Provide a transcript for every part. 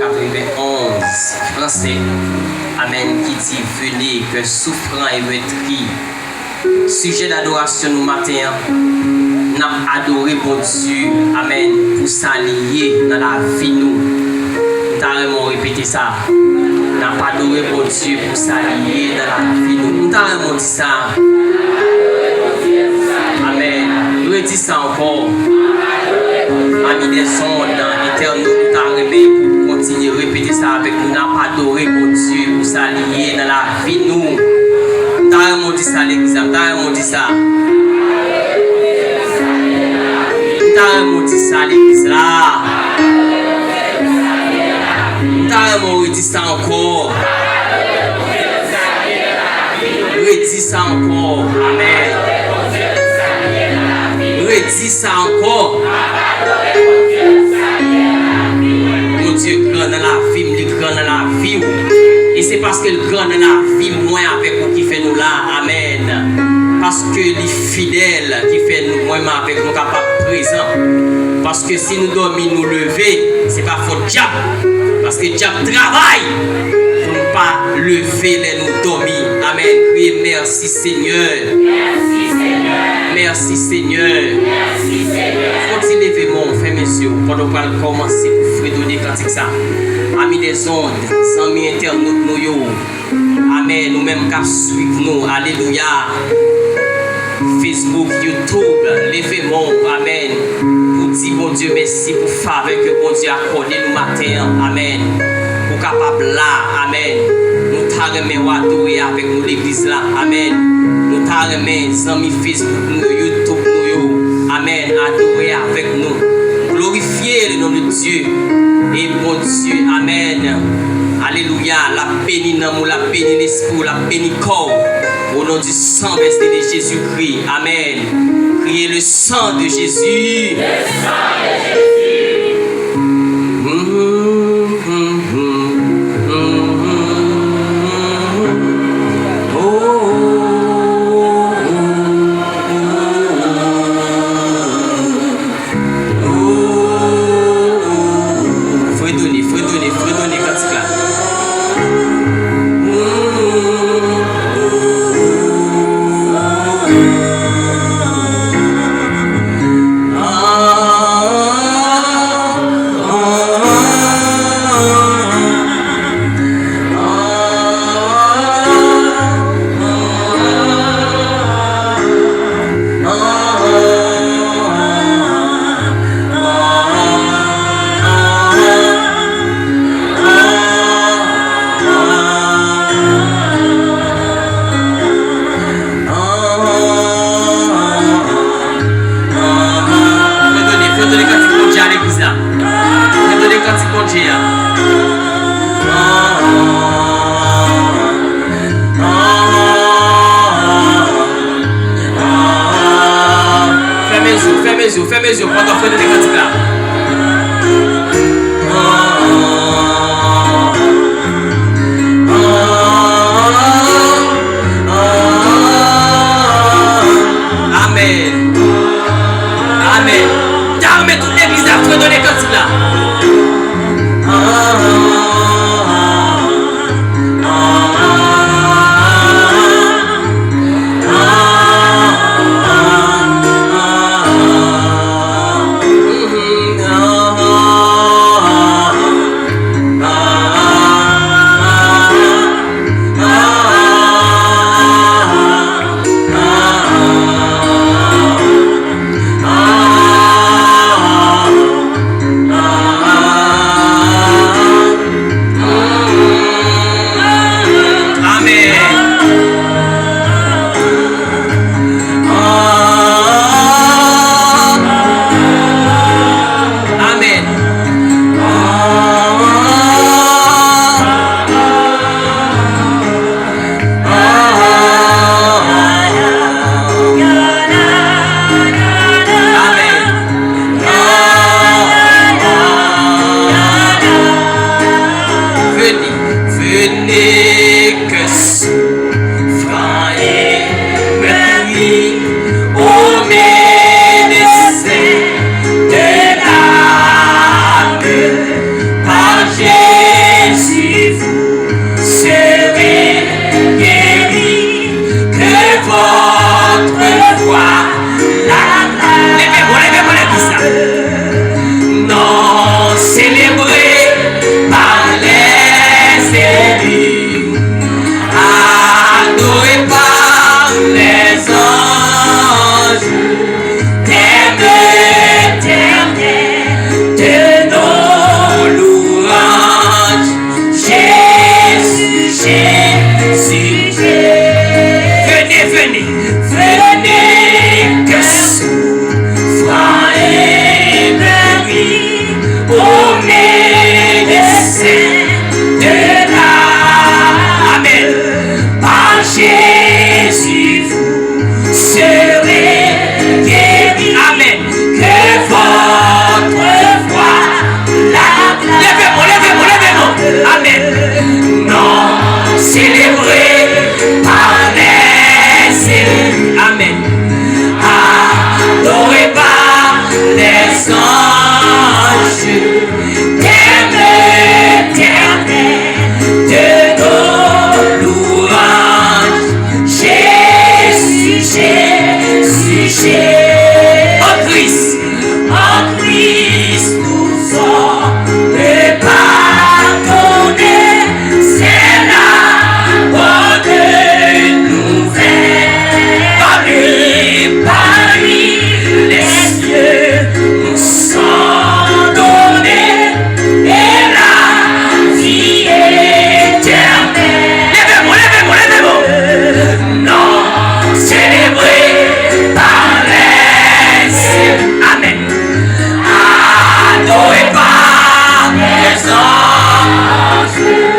91 français. Amen. Qui dit venez que souffrant et meurtri. Sujet d'adoration nous matin. N'a adoré bon Dieu. Amen. Pour s'allier dans la vie nous. Nous avons répété ça. N'a pas adoré bon Dieu pour s'allier dans la vie nous. Nous avons dit ça. Amen. Nous dit ça encore. Amis des ondes, éternel, nous t'arrêtons pour continuer à répéter ça avec nous. N'a pas adoré mon Dieu pour s'allier dans la vie nous. Nous dit ça l'église, nous dit ça. Nous dit ça l'église là. Nous dit ça encore. Redis ça encore. Amen. Redis ça encore. Mon Dieu grand dans la vie, il grand dans la vie. Et c'est parce que le grand dans la vie, moi avec vous qui fait nous là. Amen. Parce que les fidèles qui fait nous, moi avec nous capables présents. Parce que si nous dormons, nous lever, c'est pas faute diable. Parce que diable travaille pour ne pas lever les nous dormir. Amen. Criez merci Seigneur. Merci Seigneur. Merci Seigneur. Merci Seigneur. Faut-il lever mon frère, messieurs, pendant qu'on va commencer pour fredonner cantique ça. Amis des ondes, amis internautes nous. Amen. Nous-mêmes qui suivons nous. Alléluia. Facebook, YouTube, levez-moi. Amen. Pour dire bon Dieu merci pour faveur que bon Dieu a accordé nous matin. Amen. Pour capable là. Amen. Nous t'arrêtons à adorer avec nous l'église là. Amen. Nous t'arrêtons amis Facebook, nous, YouTube, nous. Amen. Adorer avec nous. Glorifier le nom de Dieu. Et bon Dieu. Amen. Alléluia. La béni l'amour, la béni l'esprit, la béni corps. Au nom du sang versé de Jésus-Christ. Amen. Priez le sang de Jésus. Le sang de Jésus. Fais mes yeux, pendant que tu es là. Amen. Amen. T'armez toute l'église à te donner quand tu là. Amen.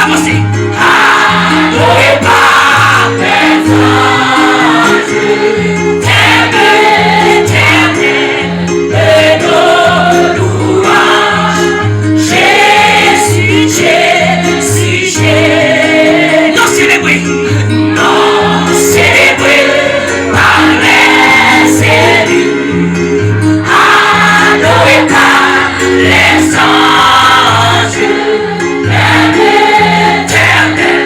avancez. Adorez par tes anges, éternel, de nos louanges. Jésus, Jésus, Jésus. Non célébré par les élus, adoré par les anges, l'éternel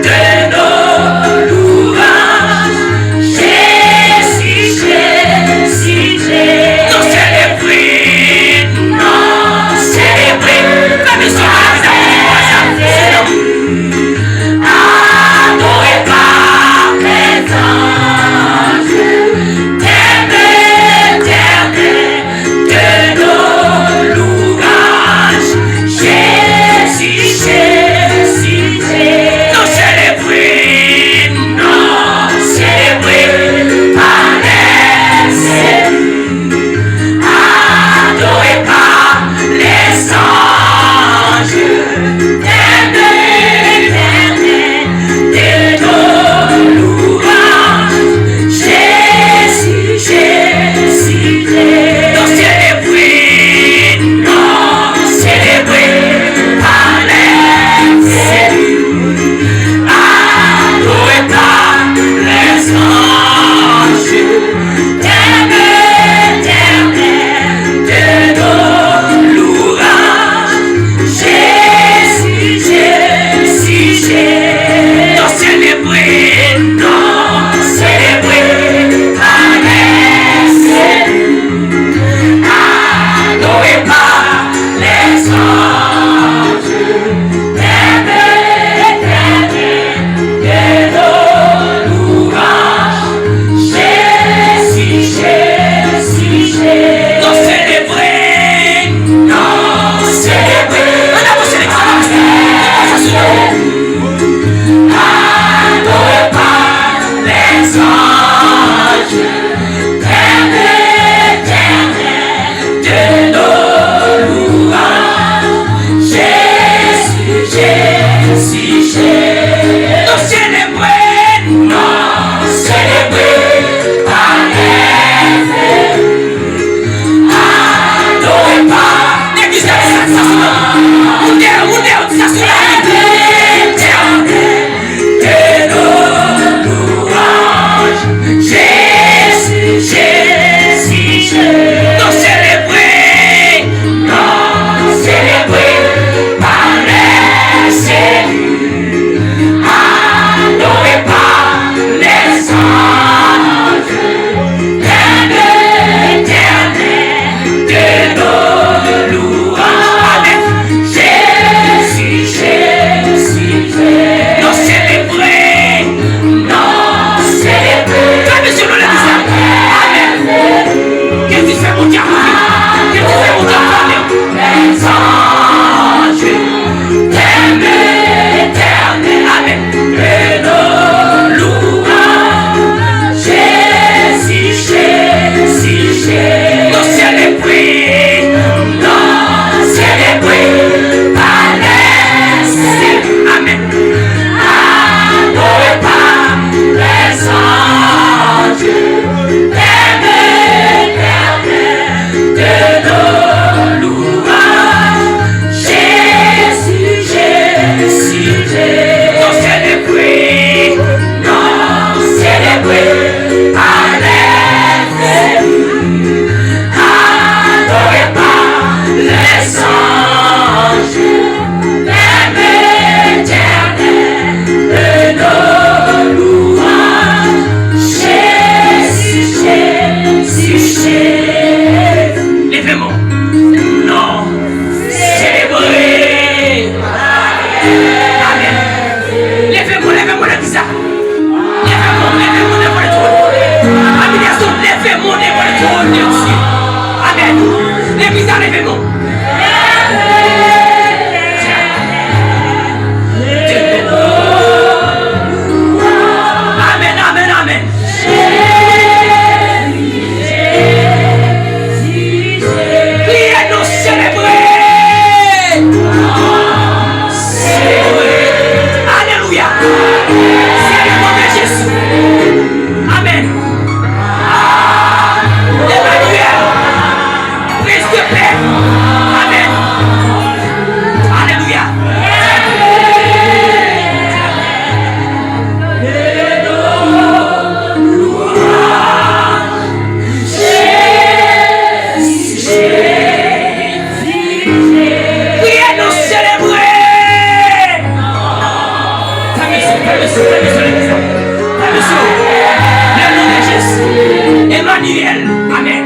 de nos louanges. Jésus, Jésus, Jésus. Non célébré comme il sera adoré par les anges, éternel de nos louanges. Jésus, Jésus, Jésus. Non célébré par les élus, adoré par les anges, de nos louanges. Jésus, Jésus, Jésus. Non célébré par les élus, adoré par les anges, éternel de nos louanges. Jésus, Jésus, Jésus. Non célébré par les élus, adoré par les anges, éternel de nos louanges. Jésus, Jésus, Jésus. Non célébré on avance adoré par les anges, éternel de nos louanges. Jésus, Jésus, Jésus. Non célébré par les élus, adoré par l'église. Où est Le nom de Jésus. Emmanuel. Amen.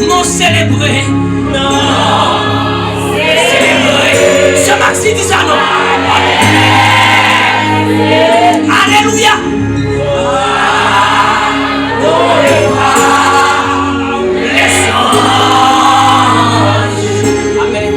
Non célébrer. Non. Célébrer. Ce maxi dit ça, non. Alléluia. Les anges. Amen.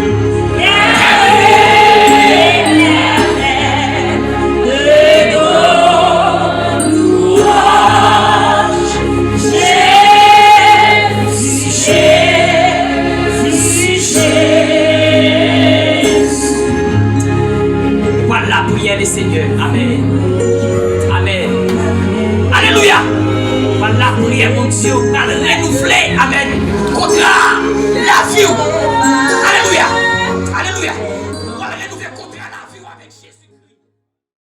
Seigneur, amen, amen, alléluia. Voilà la prière, mon Dieu, à renouveler, amen, contre la vie.